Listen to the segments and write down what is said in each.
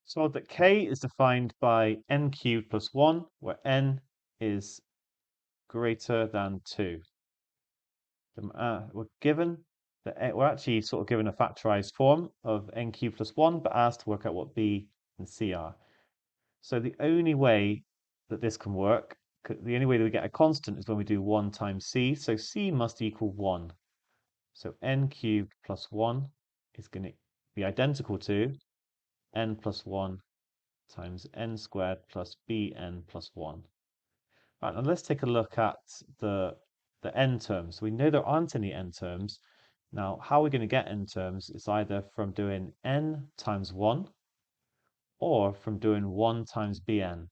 So that k is defined by n cubed plus 1, where n is greater than 2. We're given we're actually sort of given a factorized form of n cubed plus 1, but asked to work out what b and c are. So the only way that this can work, the only way that we get a constant is when we do 1 times c. So c must equal 1. So n cubed plus 1 is going to be identical to n plus 1 times n squared plus bn plus 1. Right, now let's take a look at the n terms. We know there aren't any n terms. Now, how we're going to get n terms is either from doing n times 1 or from doing 1 times bn.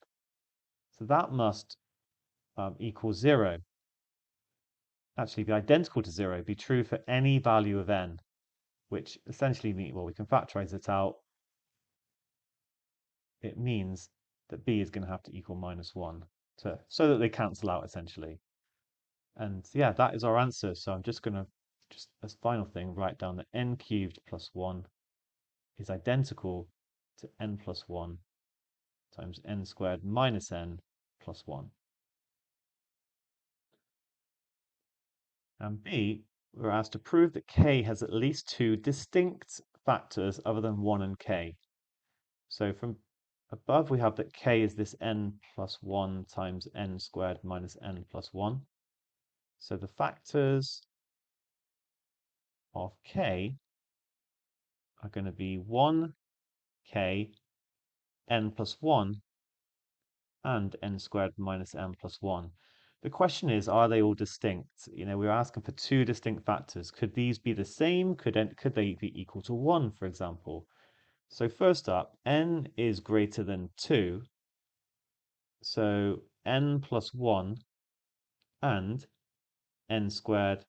So that must equal 0. Actually, be identical to 0, be true for any value of n, which essentially means, well, we can factorize it out. It means that b is going to have to equal -1 so that they cancel out essentially. And yeah, that is our answer. So I'm just going to, just as final thing, write down that n cubed plus 1 is identical to n plus 1 times n squared minus n plus 1. And B, we're asked to prove that k has at least two distinct factors other than 1 and k. So from above, we have that k is this n plus 1 times n squared minus n plus 1. So the factors of k are going to be 1k, n plus 1, and n squared minus n plus 1. The question is, are they all distinct? We're asking for two distinct factors. Could these be the same? Could they be equal to 1, for example? So first up, n is greater than 2. So n plus 1 and n squared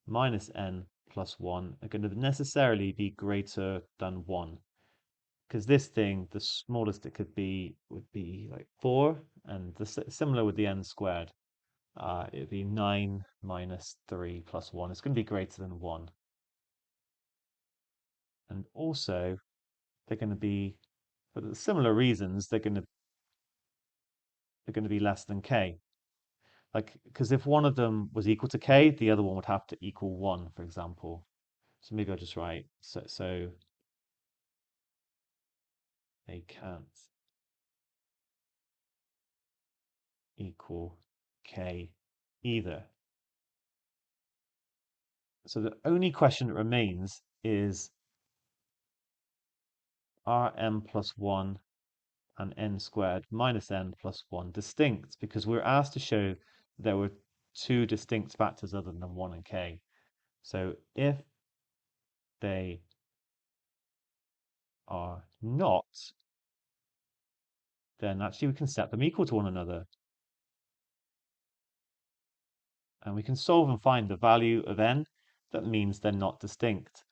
minus n plus 1 are going to necessarily be greater than 1. Because this thing, the smallest it could be would be like 4, and similar with the n squared. It would be 9 minus 3 plus 1. It's going to be greater than 1. And also, they're going to be, for similar reasons, they're going to be less than k. Because if one of them was equal to k, the other one would have to equal 1, for example. So maybe I'll just write, so they can't equal k either. So the only question that remains is, are m plus 1 and n squared minus n plus 1 distinct? Because we're asked to show there were two distinct factors other than 1 and k. So if they are not, then actually we can set them equal to one another. And we can solve and find the value of n that means they're not distinct.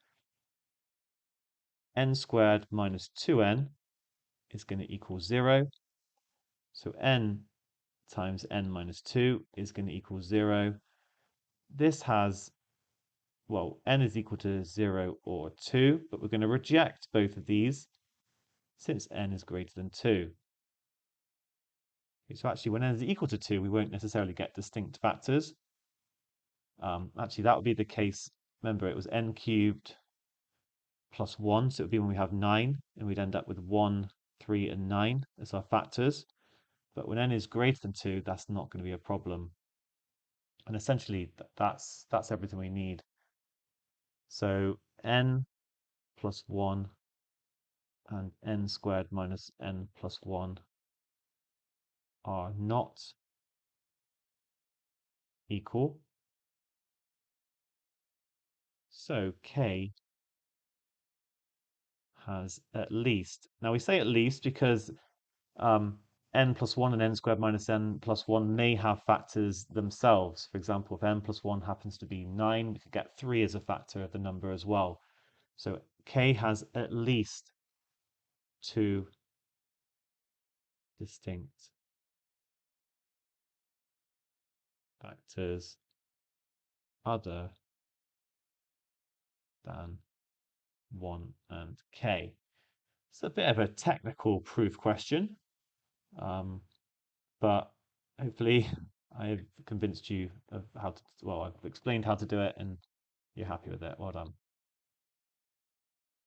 N squared minus 2n is going to equal 0. So n times n minus 2 is going to equal 0. This has, well, n is equal to 0 or 2, but we're going to reject both of these since n is greater than 2. Okay, so actually, when n is equal to 2, we won't necessarily get distinct factors. Actually, that would be the case. Remember, it was n cubed plus 1, so it would be when we have 9, and we'd end up with 1, 3, and 9 as our factors. But when n is greater than 2, that's not going to be a problem. And essentially, that's everything we need. So n plus 1 and n squared minus n plus 1 are not equal. So k has at least, now we say at least because n plus 1 and n squared minus n plus 1 may have factors themselves. For example, if n plus 1 happens to be 9, we could get 3 as a factor of the number as well. So k has at least two distinct factors other than 1 and k. It's a bit of a technical proof question, um, but hopefully I've convinced you of how to, well, I've explained how to do it and you're happy with it. Well done.